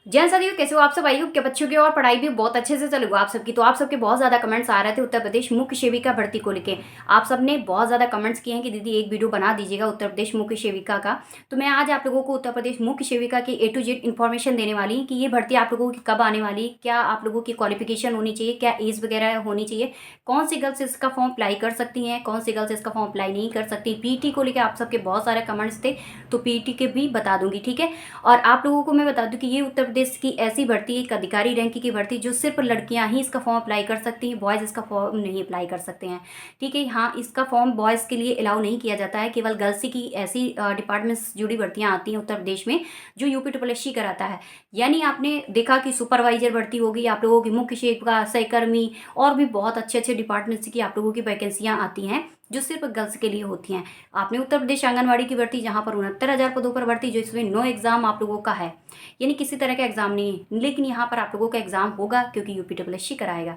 जय साथियों, कैसे हो आप सब। आई हो क्या बच्चों की और पढ़ाई भी बहुत अच्छे से चलेगा आप सबकी। तो आप सबके बहुत ज़्यादा कमेंट्स आ रहे थे उत्तर प्रदेश मुख्य सेविका भर्ती को लेके। आप सब ने बहुत ज़्यादा कमेंट्स किए हैं कि दीदी एक वीडियो बना दीजिएगा उत्तर प्रदेश मुख्य सेविका का। तो मैं आज आप लोगों को उत्तर प्रदेश मुख्य सेविका की A to Z इन्फॉर्मेशन देने वाली कि ये भर्ती आप लोगों की कब आने वाली, क्या आप लोगों की क्वालिफिकेशन होनी चाहिए, क्या एज वगैरह होनी चाहिए, कौन सी गर्ल्स इसका फॉर्म अप्लाई कर सकती हैं, कौन सी गर्ल्स इसका फॉर्म अप्लाई नहीं कर सकती। पीटी को लेकर आप सबके बहुत सारे कमेंट्स थे, तो पीटी के भी बता दूंगी, ठीक है। और आप लोगों को मैं बता दूं कि ये उत्तर प्रदेश की ऐसी भर्ती, एक अधिकारी रैंक की भर्ती जो सिर्फ लड़कियां ही इसका फॉर्म अप्लाई कर सकती हैं, बॉयज़ इसका फॉर्म नहीं अप्लाई कर सकते हैं, ठीक है। हाँ, इसका फॉर्म बॉयज़ के लिए अलाउ नहीं किया जाता है, केवल गर्ल्स की ऐसी डिपार्टमेंट्स जुड़ी भर्तियाँ आती हैं उत्तर प्रदेश में जो यूपी ट्रिपल कराता है। यानी आपने देखा कि सुपरवाइजर भर्ती होगी, आप लोगों की मुख्य सेविका, सहकर्मी और भी बहुत अच्छे अच्छे डिपार्टमेंट्स की आप लोगों की वैकेंसियाँ आती हैं जो सिर्फ गर्ल्स के लिए होती हैं। आपने उत्तर प्रदेश आंगनवाड़ी की भर्ती जहाँ पर 69,000 पदों पर भर्ती, जो इसमें नो एग्जाम आप लोगों का है, यानी किसी तरह का एग्जाम नहीं है, लेकिन यहाँ पर आप लोगों का एग्जाम होगा क्योंकि यूपी ट्रिपल कराएगा,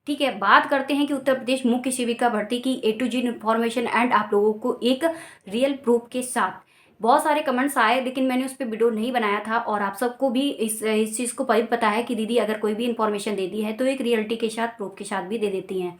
ठीक है। बात करते हैं कि उत्तर प्रदेश मुख्य सेविका भर्ती की A to Z information and आप लोगों को एक रियल प्रूफ के साथ। बहुत सारे कमेंट्स आए लेकिन मैंने उस पर वीडियो नहीं बनाया था, और आप सबको भी इस चीज़ को पता है कि दीदी अगर कोई भी इन्फॉर्मेशन दे दी है तो एक रियलिटी के साथ, प्रूफ के साथ भी दे देती हैं,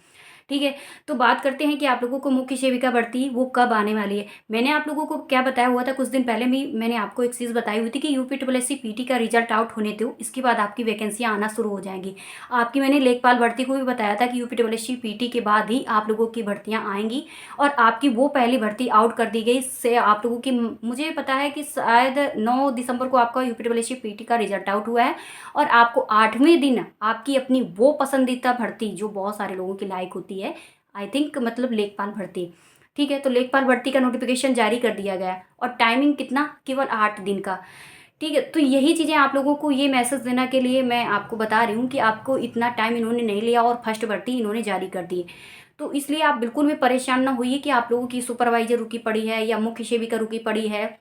ठीक है। तो बात करते हैं कि आप लोगों को मुख्य सेविका भर्ती वो कब आने वाली है। मैंने आप लोगों को क्या बताया हुआ था, कुछ दिन पहले भी मैंने आपको एक चीज़ बताई हुई थी कि यूपी ट्रिपल एस पीटी का रिजल्ट आउट होने दो, इसके बाद आपकी वैकेंसियाँ आना शुरू हो जाएंगी। आपकी मैंने लेखपाल भर्ती को भी बताया था कि यूपी ट्रिपल एस पीटी के बाद ही आप लोगों की भर्तियाँ आएंगी, और आपकी वो पहली भर्ती आउट कर दी गई से आप लोगों की, मुझे पता है कि शायद 9 दिसंबर को आपका यूपी ट्रिपल एस पीटी का रिजल्ट आउट हुआ है, और आपको 8वें दिन आपकी अपनी वो पसंदीदा भर्ती जो बहुत सारे लोगों की लायक होती है, आई थिंक मतलब लेखपाल भर्ती, ठीक है। तो लेखपाल भर्ती का नोटिफिकेशन जारी कर दिया गया है, और टाइमिंग कितना, केवल 8 दिन का, ठीक है। तो यही चीज़ें आप लोगों को ये मैसेज देना के लिए मैं आपको बता रही हूँ कि आपको इतना टाइम इन्होंने नहीं लिया और फर्स्ट भर्ती इन्होंने जारी कर दी। तो इसलिए आप बिल्कुल भी परेशान ना होइए कि आप लोगों की सुपरवाइजर रुकी पड़ी है या मुख्य सेविका रुकी पड़ी है,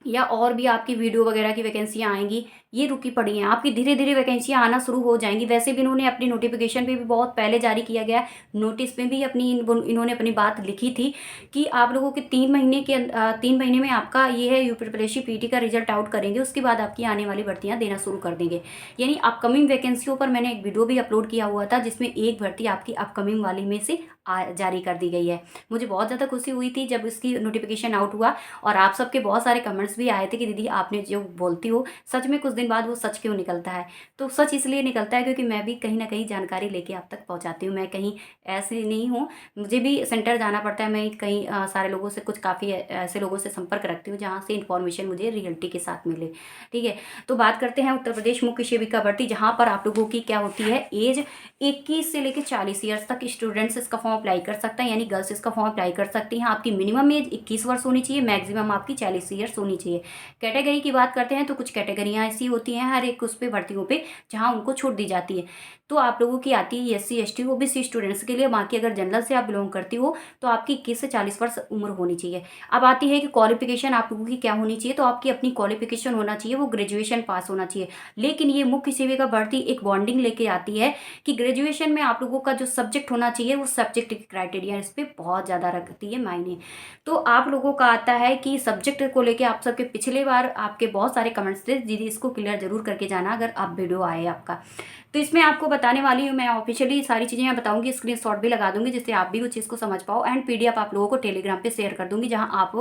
या और भी आपकी वीडियो वगैरह की वैकेंसियाँ आएंगी, ये रुकी पड़ी हैं। आपकी धीरे धीरे वैकेंसियाँ आना शुरू हो जाएंगी। वैसे भी इन्होंने अपनी नोटिफिकेशन पे भी बहुत पहले जारी किया गया है, नोटिस में भी इन्होंने अपनी बात लिखी थी कि आप लोगों के 3 महीने में आपका ये है यूपी ट्रिपल पीटी का रिजल्ट आउट करेंगे, उसके बाद आपकी आने वाली भर्तियाँ देना शुरू कर देंगे। यानी अपकमिंग वैकेंसियों पर मैंने एक वीडियो भी अपलोड किया हुआ था जिसमें एक भर्ती आपकी अपकमिंग वाली में से जारी कर दी गई है। मुझे बहुत ज़्यादा खुशी हुई थी जब इसकी नोटिफिकेशन आउट हुआ, और आप सबके बहुत सारे कमेंट्स भी आए थे कि दीदी आपने जो बोलती हो सच में कुछ दिन बाद वो सच क्यों निकलता है। तो सच इसलिए निकलता है क्योंकि मैं भी कहीं ना कहीं जानकारी लेके आप तक पहुंचाती हूँ। मैं कहीं ऐसे नहीं हूँ, मुझे भी सेंटर जाना पड़ता है। मैं कहीं सारे लोगों से, कुछ काफ़ी ऐसे लोगों से संपर्क रखती हूँ जहाँ से इन्फॉर्मेशन मुझे रियलिटी के साथ मिले, ठीक है। तो बात करते हैं उत्तर प्रदेश मुख्य सेविका भर्ती, जहाँ पर आप लोगों की क्या होती है, एज 21 से लेकर 40 ईयर्स तक स्टूडेंट्स इसका फॉर्म अप्लाई कर सकते हैं, यानी गर्ल्स इसका फॉर्म अप्लाई कर सकती हैं। आपकी मिनिमम एज 21 वर्ष होनी चाहिए, मैक्सिमम आपकी 40 ईयर्स होनी चाहिए। कैटेगरी की बात करते हैं तो कुछ कैटेगरियाँ ऐसी होती हैं हर एक उस पर भर्तियों पे जहाँ उनको छूट दी जाती है। तो आप लोगों की आती है SC ST OBC स्टूडेंट्स के लिए। बाकी अगर जनरल से आप बिलोंग करती हो तो आपकी 21 से 40 वर्ष उम्र होनी चाहिए। अब आती है कि क्वालिफिकेशन आप लोगों की क्या होनी चाहिए, तो आपकी अपनी क्वालिफिकेशन होना चाहिए, वो ग्रेजुएशन पास होना चाहिए। लेकिन ये मुख्य सेविका भर्ती एक बॉन्डिंग लेके आती है कि ग्रेजुएशन में आप लोगों का जो सब्जेक्ट होना चाहिए वो सब्जेक्ट की क्राइटेरिया इस पर बहुत ज़्यादा रखती है मायने। तो आप लोगों का आता है कि सब्जेक्ट को लेके आप सबके पिछले बार आपके बहुत सारे कमेंट्स थे, दीदी इसको क्लियर जरूर करके जाना अगर आप वीडियो आए आपका। तो इसमें आपको बताने वाली हूँ मैं, ऑफिशियली सारी चीज़ें मैं बताऊंगी, स्क्रीनशॉट भी लगा दूंगी जिससे आप भी उस चीज़ को समझ पाओ, एंड PDF आप लोगों को टेलीग्राम पे शेयर कर दूंगी जहां आप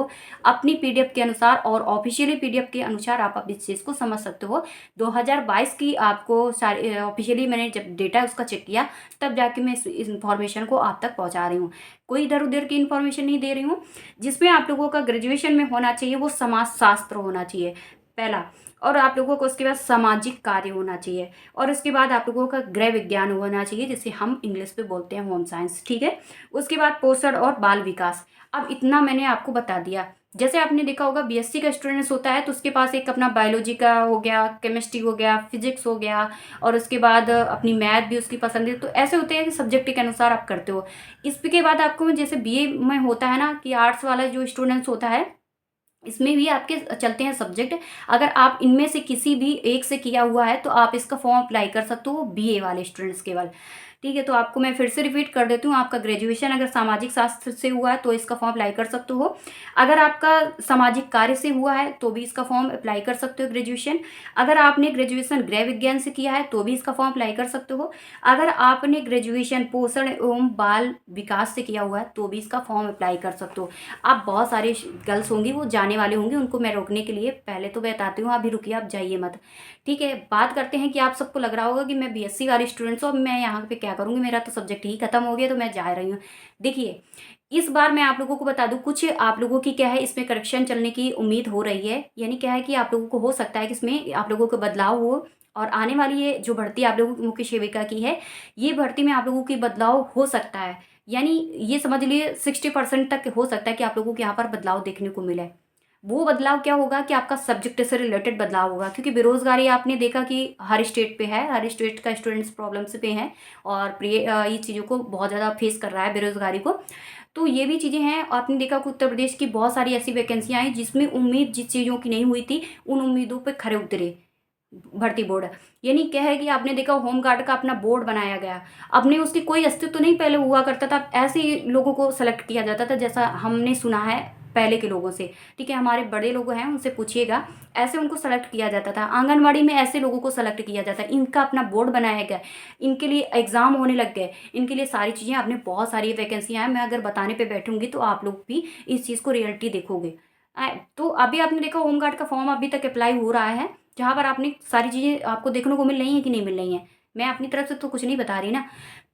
अपनी PDF के अनुसार और ऑफिशियली PDF के अनुसार आप इस चीज़ को समझ सकते हो। 2022 की आपको सारी ऑफिशियली मैंने जब डेटा उसका चेक किया तब जाके मैं इस इन्फॉर्मेशन को आप तक पहुँचा रही हूँ। कोई इधर उधर की इन्फॉर्मेशन नहीं दे रही हूँ। जिसमें आप लोगों का ग्रेजुएशन में होना चाहिए वो समाज शास्त्र होना चाहिए पहला, और आप लोगों को उसके बाद सामाजिक कार्य होना चाहिए, और उसके बाद आप लोगों का गृह विज्ञान होना चाहिए जिसे हम इंग्लिश पे बोलते हैं होम साइंस, ठीक है। उसके बाद पोषण और बाल विकास। अब इतना मैंने आपको बता दिया। जैसे आपने देखा होगा BSc का स्टूडेंट्स होता है तो उसके पास एक अपना बायोलॉजी का हो गया, केमिस्ट्री हो गया, फिजिक्स हो गया, और उसके बाद अपनी मैथ भी उसकी पसंद है। तो ऐसे होते हैं कि सब्जेक्ट के अनुसार आप करते हो। इसके बाद आपको जैसे BA में होता है ना कि आर्ट्स वाला जो स्टूडेंट्स होता है, इसमें भी आपके चलते हैं सब्जेक्ट। अगर आप इनमें से किसी भी एक से किया हुआ है तो आप इसका फॉर्म अप्लाई कर सकते हो, BA वाले स्टूडेंट्स केवल, ठीक है, तो आपको मैं फिर से रिपीट कर देती हूँ। आपका ग्रेजुएशन अगर सामाजिक शास्त्र से हुआ है तो इसका फॉर्म अप्लाई कर सकते हो। अगर आपका सामाजिक कार्य से हुआ है तो भी इसका फॉर्म अप्लाई कर सकते हो ग्रेजुएशन। अगर आपने ग्रेजुएशन गृह विज्ञान से किया है तो भी इसका फॉर्म अप्लाई कर सकते हो। अगर आपने ग्रेजुएशन पोषण एवं बाल विकास से किया हुआ है तो भी इसका फॉर्म अप्लाई कर सकते हो। आप बहुत सारे गर्ल्स होंगी वो जाने वाले होंगे, उनको मैं रोकने के लिए पहले तो बताती हूँ, अभी रुकिए, आप जाइए मत। ठीक है, बात करते हैं कि आप सबको लग रहा होगा कि मैं बीएससी वाली स्टूडेंट्स हूँ, अब मैं यहाँ पे क्या करूँगी, मेरा तो सब्जेक्ट ही खत्म हो गया तो मैं जा रही हूँ। देखिए, इस बार मैं आप लोगों को बता दूं, कुछ आप लोगों की क्या है इसमें करेक्शन चलने की उम्मीद हो रही है। यानी क्या है कि आप लोगों को हो सकता है कि इसमें आप लोगों को बदलाव हो, और आने वाली ये जो भर्ती आप लोगों की मुख्य सेविका की है, ये भर्ती में आप लोगों की बदलाव हो सकता है। यानी ये समझ लिए 60% तक हो सकता है कि आप लोगों को यहाँ पर बदलाव देखने को मिले। वो बदलाव क्या होगा कि आपका सब्जेक्ट से रिलेटेड बदलाव होगा, क्योंकि बेरोजगारी आपने देखा कि हर स्टेट पे है, हर स्टेट का स्टूडेंट्स प्रॉब्लम्स पे हैं, और ये चीज़ों को बहुत ज़्यादा फेस कर रहा है बेरोजगारी को। तो ये भी चीज़ें हैं। आपने देखा कि उत्तर प्रदेश की बहुत सारी ऐसी वैकेंसियाँ आई जिसमें उम्मीद जिस चीज़ों की नहीं हुई थी, उन उम्मीदों पे खरे उतरे भर्ती बोर्ड। यानी क्या है कि आपने देखा होमगार्ड का अपना बोर्ड बनाया गया, अपने उसकी कोई अस्तित्व नहीं पहले हुआ करता था, ऐसे ही लोगों को सेलेक्ट किया जाता था जैसा हमने सुना है पहले के लोगों से। ठीक है, हमारे बड़े लोग हैं उनसे पूछिएगा, ऐसे उनको सेलेक्ट किया जाता था। आंगनवाड़ी में ऐसे लोगों को सेलेक्ट किया जाता है, इनका अपना बोर्ड बनाया गया, इनके लिए एग्जाम होने लग गए, इनके लिए सारी चीज़ें, आपने बहुत सारी वैकेंसियाँ हैं। मैं अगर बताने पे बैठूंगी तो आप लोग भी इस चीज़ को रियलिटी देखोगे। तो अभी आपने देखा होमगार्ड का फॉर्म अभी तक अप्लाई हो रहा है, जहाँ पर आपने सारी चीज़ें आपको देखने को मिल रही हैं कि नहीं मिल रही हैं। मैं अपनी तरफ से तो कुछ नहीं बता रही ना,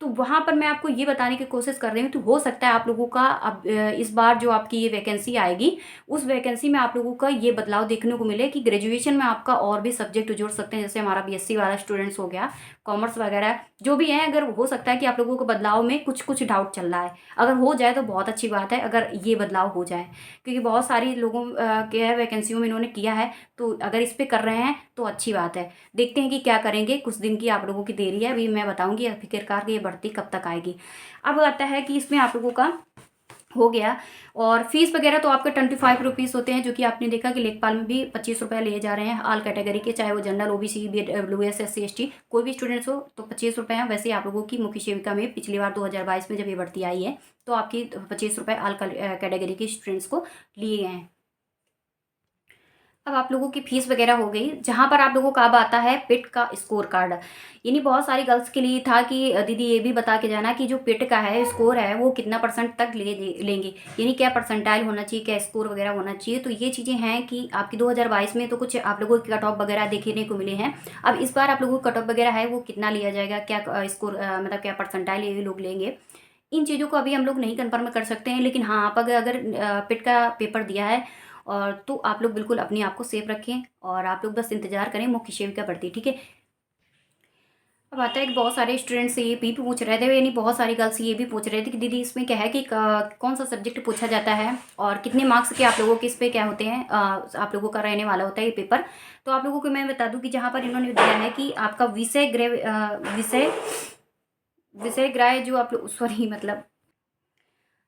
तो वहाँ पर मैं आपको ये बताने की कोशिश कर रही हूँ। तो हो सकता है आप लोगों का अब इस बार जो आपकी ये वैकेंसी आएगी, उस वैकेंसी में आप लोगों का ये बदलाव देखने को मिले कि ग्रेजुएशन में आपका और भी सब्जेक्ट जोड़ सकते हैं, जैसे हमारा बीएससी वाला स्टूडेंट्स हो गया, कॉमर्स वगैरह जो भी है। अगर हो सकता है कि आप लोगों को बदलाव में कुछ कुछ डाउट चल रहा है, अगर हो जाए तो बहुत अच्छी बात है, अगर ये बदलाव हो जाए, क्योंकि बहुत सारी लोगों के वैकेंसियों में इन्होंने किया है। तो अगर इस पर कर रहे हैं तो अच्छी बात है। देखते हैं कि क्या करेंगे, कुछ दिन की आप लोगों की देरी है, अभी मैं बताऊंगी आखिरकार की ये भर्ती कब तक आएगी। अब आता है कि इसमें आप लोगों का हो गया, और फीस वगैरह तो आपके 25 रुपीज़ होते हैं, जो कि आपने देखा कि लेखपाल में भी 25 रुपये लिए जा रहे हैं ऑल कैटेगरी के, चाहे वो general, OBC, BWS, SC ST कोई भी स्टूडेंट्स हो, तो 25 रुपये हैं। वैसे आप लोगों की मुख्य सेविका में पिछली बार 2022 में जब ये भर्ती आई है तो आपकी 25 रुपये ऑल कैटेगरी के स्टूडेंट्स को लिए गए हैं। अब आप लोगों की फीस वगैरह हो गई, जहाँ पर आप लोगों का अब आता है पिट का स्कोर कार्ड। यानी बहुत सारी गर्ल्स के लिए था कि दीदी ये भी बता के जाना कि जो पिट का है स्कोर है वो कितना परसेंट तक लेंगे, यानी क्या परसेंटाइल होना चाहिए, क्या स्कोर वगैरह होना चाहिए। तो ये चीज़ें हैं कि आपकी 2022 में तो कुछ आप लोगों की कट ऑफ वगैरह देखने को मिले हैं। अब इस बार आप लोगों का कट ऑफ वगैरह है वो कितना लिया जाएगा, क्या स्कोर मतलब क्या परसेंटाइल ये लोग लेंगे, इन चीज़ों को अभी हम लोग नहीं कन्फर्म कर सकते हैं। लेकिन हाँ, आप अगर पिट का पेपर दिया है और तो आप लोग बिल्कुल अपने आप को सेफ रखें, और आप लोग बस इंतजार करें मुख्य सेविका भर्ती। ठीक है, अब आता है कि बहुत सारे स्टूडेंट्स ये भी पूछ रहे थे, यानी बहुत सारी गर्ल्स ये भी पूछ रहे थे कि दीदी इसमें क्या है कि कौन सा सब्जेक्ट पूछा जाता है और कितने मार्क्स के आप लोगों के इस पे क्या होते हैं, आप लोगों का रहने वाला होता है ये पेपर। तो आप लोगों को मैं बता दूं कि जहाँ पर इन्होंने दिया है कि आपका विषय ग्राह्य जो आप लोग, सॉरी मतलब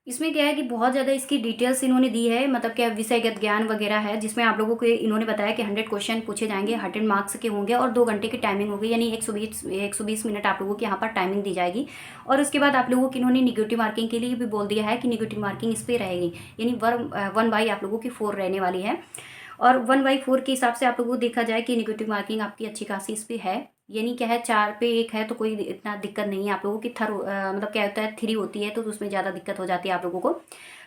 इसमें क्या है कि बहुत ज़्यादा इसकी डिटेल्स इन्होंने दी है, मतलब क्या विषयगत ज्ञान वगैरह है, जिसमें आप लोगों को इन्होंने बताया कि 100 क्वेश्चन पूछे जाएंगे, 100 मार्क्स के होंगे, और 2 घंटे की टाइमिंग होगी, यानी 120 मिनट आप लोगों की यहाँ पर टाइमिंग दी जाएगी। और उसके बाद आप लोगों की इन्होंने निगेटिव मार्किंग के लिए भी बोल दिया है कि निगेटिव मार्किंग इस पर रहेगी, यानी 1/, आप लोगों की 4 रहने वाली है। और 1/4 के हिसाब से आप लोगों को देखा जाए कि निगेटिव मार्किंग आपकी अच्छी खासी इस पर है। यानी क्या है, 4 पे 1 है तो कोई इतना दिक्कत नहीं है आप लोगों की। मतलब क्या होता है 3 होती है तो उसमें ज़्यादा दिक्कत हो जाती है आप लोगों को।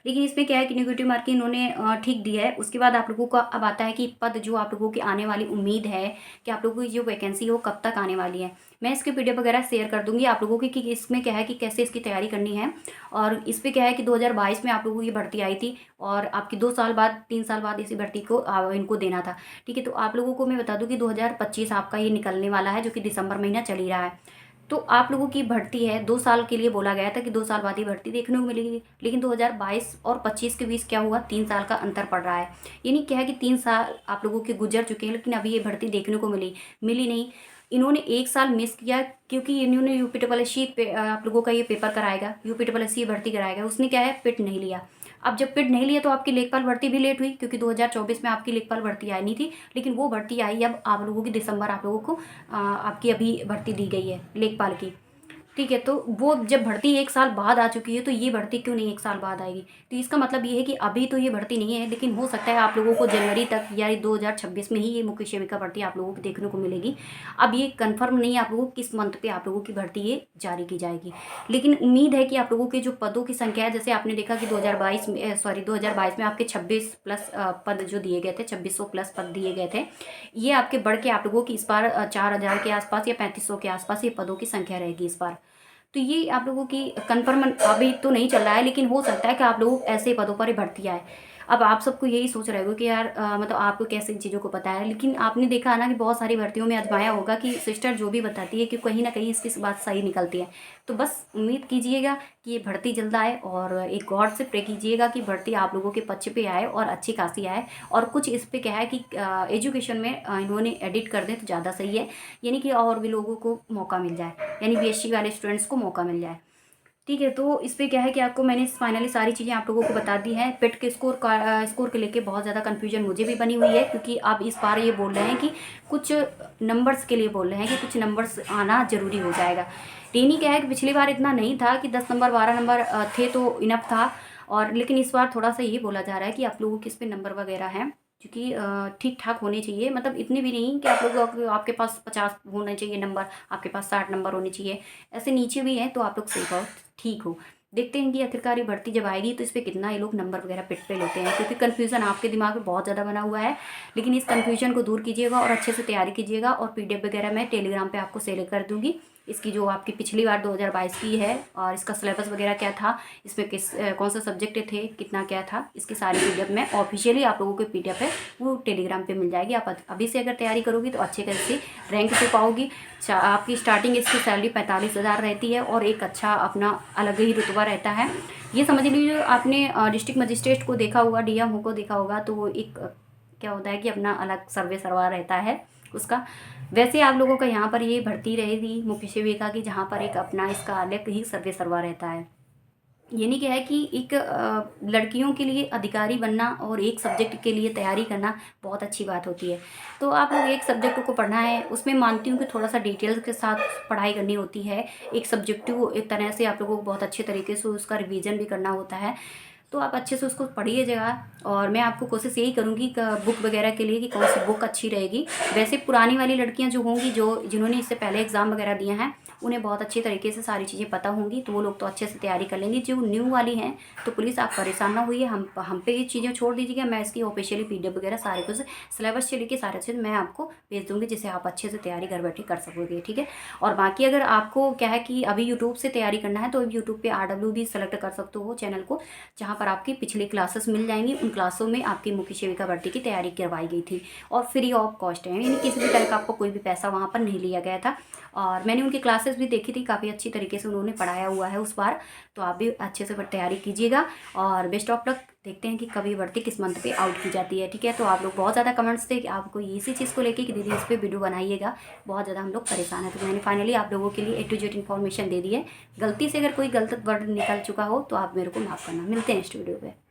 लेकिन इसमें क्या है कि निगेटिव मार्किंग इन्होंने ठीक दी है। उसके बाद आप लोगों का अब आता है कि पद जो आप लोगों की आने वाली उम्मीद है कि आप लोगों की जो वैकेंसी है वो कब तक आने वाली है। मैं इसके PDF वगैरह शेयर कर दूंगी आप लोगों की कि इसमें क्या है कि कैसे इसकी तैयारी करनी है। और इस पर क्या है कि 2022 में आप लोगों की भर्ती आई थी, और आपकी 2 साल बाद 3 साल बाद इसी भर्ती को इनको देना था। ठीक है, तो आप लोगों को मैं बता दूं कि 2025 आपका ये निकलने वाला है, जो कि दिसंबर महीना चल ही रहा है। तो आप लोगों की भर्ती है 2 साल के लिए, बोला गया था कि 2 साल बाद ही भर्ती देखने को मिलेगी। लेकिन 2022 और 25 के बीच क्या हुआ, 3 साल का अंतर पड़ रहा है। यानी क्या है कि 3 साल आप लोगों के गुजर चुके हैं, लेकिन अभी ये भर्ती देखने को मिली नहीं। इन्होंने 1 साल मिस किया, क्योंकि इन्होंने UPSSC पे आप लोगों का ये पेपर कराएगा, UPSSC भर्ती कराएगा, उसने क्या है पिट नहीं लिया। अब जब पिट नहीं लिया तो आपकी लेखपाल भर्ती भी लेट हुई, क्योंकि 2024 में आपकी लेखपाल भर्ती आई नहीं थी, लेकिन वो भर्ती आई अब आप लोगों की दिसंबर, आप लोगों को आपकी अभी भर्ती दी गई है लेखपाल की। ठीक है, तो वो जब भर्ती 1 साल बाद आ चुकी है, तो ये भर्ती क्यों नहीं 1 साल बाद आएगी? तो इसका मतलब ये है कि अभी तो ये भर्ती नहीं है, लेकिन हो सकता है आप लोगों को जनवरी तक या 2026 में ही ये मुख्य सेविका भर्ती आप लोगों को देखने को मिलेगी। अब ये कन्फर्म नहीं है आप लोगों को किस मंथ पे आप लोगों की भर्ती ये जारी की जाएगी। लेकिन उम्मीद है कि आप लोगों के जो पदों की संख्या है, जैसे आपने देखा कि 2022 में आपके 26 प्लस पद जो दिए गए थे, 2600 प्लस पद दिए गए थे। ये आपके बढ़ के आप लोगों की इस बार 4000 के आसपास या 3500 के आसपास ये पदों की संख्या रहेगी इस बार। तो ये आप लोगों की कन्फर्म अभी तो नहीं चल रहा है, लेकिन हो सकता है कि आप लोग ऐसे पदों पर ही भर्ती आए। अब आप सबको यही सोच रहे हो कि यार मतलब आपको कैसे इन चीज़ों को पता है, लेकिन आपने देखा है ना कि बहुत सारी भर्तियों में आजमाया होगा कि सिस्टर जो भी बताती है कि कहीं ना कहीं इसकी बात सही निकलती है। तो बस उम्मीद कीजिएगा कि ये भर्ती जल्द आए, और एक गॉड से प्रे कीजिएगा कि भर्ती आप लोगों के पक्ष पे आए और अच्छी खासी आए। और कुछ इस पे क्या है कि एजुकेशन में इन्होंने एडिट कर दें तो ज़्यादा सही है, यानी कि और भी लोगों को मौका मिल जाए, यानी बीएससी वाले स्टूडेंट्स को मौका मिल जाए। ठीक है, तो इस पे क्या है कि आपको मैंने फाइनली सारी चीज़ें आप लोगों को बता दी हैं। पेट के स्कोर को लेके बहुत ज़्यादा कन्फ्यूजन मुझे भी बनी हुई है, क्योंकि आप इस बार ये बोल रहे हैं कि कुछ नंबर्स के लिए बोल रहे हैं कि कुछ नंबर्स आना ज़रूरी हो जाएगा। टेनी क्या है कि पिछली बार इतना नहीं था कि 10 नंबर 12 नंबर थे तो इनफ था, और लेकिन इस बार थोड़ा सा ये बोला जा रहा है कि आप लोगों के इस पे नंबर वगैरह हैं, क्योंकि ठीक ठाक होने चाहिए, मतलब इतने भी नहीं कि आप लोग आपके पास 50 होने चाहिए नंबर, आपके पास 60 नंबर होने चाहिए, ऐसे नीचे भी हैं तो आप लोग सेफ हो, ठीक हो। देखते हैं कि आखिरकार ये भर्ती जब आएगी तो इस पर कितना ये लोग नंबर वगैरह पिट पे लेते हैं, क्योंकि कन्फ्यूज़न आपके दिमाग में बहुत ज़्यादा बना हुआ है। लेकिन इस कन्फ्यूजन को दूर कीजिएगा और अच्छे से तैयारी कीजिएगा, और पीडीएफ वगैरह मैं टेलीग्राम पे आपको शेयर कर दूँगी। इसकी जो आपकी पिछली बार 2022 की है, और इसका सिलेबस वगैरह क्या था, इसमें कौन सा सब्जेक्ट थे, कितना क्या था, इसकी सारी पीडीएफ में ऑफिशियली आप लोगों को पीडीएफ है वो टेलीग्राम पे मिल जाएगी। आप अभी से अगर तैयारी करोगी तो अच्छे से रैंक पे पाओगी। आपकी स्टार्टिंग इसकी सैलरी 45,000 रहती है, और एक अच्छा अपना अलग ही रुतबा रहता है। ये समझ लीजिए, आपने डिस्ट्रिक्ट मजिस्ट्रेट को देखा होगा, डीएम को देखा होगा, तो वो एक क्या होता है कि अपना अलग सर्वे सरवा रहता है उसका। वैसे आप लोगों का यहाँ पर ये भर्ती रहेगी मुख्य सेविका की, जहाँ पर एक अपना इसका अलग ही सर्वे सरवा रहता है। यानी क्या है कि एक लड़कियों के लिए अधिकारी बनना और एक सब्जेक्ट के लिए तैयारी करना बहुत अच्छी बात होती है। तो आप लोग एक सब्जेक्ट को पढ़ना है, उसमें मानती हूँ कि थोड़ा सा डिटेल्स के साथ पढ़ाई करनी होती है। एक सब्जेक्टिव एक तरह से आप लोगों को बहुत अच्छे तरीके से उसका रिवीजन भी करना होता है। तो आप अच्छे से उसको पढ़िएगा, और मैं आपको कोशिश यही करूँगी बुक वगैरह के लिए कि कौन सी बुक अच्छी रहेगी। वैसे पुरानी वाली लड़कियां जो होंगी, जिन्होंने इससे पहले एग्ज़ाम वगैरह दिए हैं, उन्हें बहुत अच्छी तरीके से सारी चीज़ें पता होंगी, तो वो लोग तो अच्छे से तैयारी कर लेंगी। जो न्यू वाली हैं तो प्लीज़ आप परेशान ना होइए, हम पे ये चीज़ें छोड़ दीजिएगा। मैं इसकी ऑफिशियली पीडीएफ वगैरह सारे कुछ सिलेबस से लेके सारे चीज़ मैं आपको भेज दूँगी, जिससे आप अच्छे से तैयारी घर बैठे कर सकोगे। ठीक है, और बाकी अगर आपको क्या है कि अभी यूट्यूब से तैयारी करना है, तो यूट्यूब पर RW भी सेलेक्ट कर सकते हो चैनल को, जहाँ पर आपकी पिछली क्लासेस मिल जाएंगी। उन क्लासों में आपकी मुख्य सेविका भर्ती की तैयारी करवाई गई थी, और फ्री ऑफ कॉस्ट है, यानी किसी भी तरह का आपको कोई भी पैसा वहाँ पर नहीं लिया गया था। और मैंने उनकी क्लासेस भी देखी थी, काफ़ी अच्छी तरीके से उन्होंने पढ़ाया हुआ है उस बार। तो आप भी अच्छे से तैयारी कीजिएगा, और बेस्ट ऑफ लक। देखते हैं कि कभी भर्ती किस मंथ पे आउट की जाती है। ठीक है, तो आप लोग बहुत ज़्यादा कमेंट्स थे कि आपको इसी चीज़ को लेके कि दीदी इस पर वीडियो बनाइएगा, बहुत ज़्यादा हम लोग परेशान हैं। तो मैंने फाइनली आप लोगों के लिए A to Z इन्फॉर्मेशन दे दी है। गलती से अगर कोई गलत वर्ड निकल चुका हो तो आप मेरे को माफ़ करना। मिलते हैं नेक्स्ट वीडियो पे।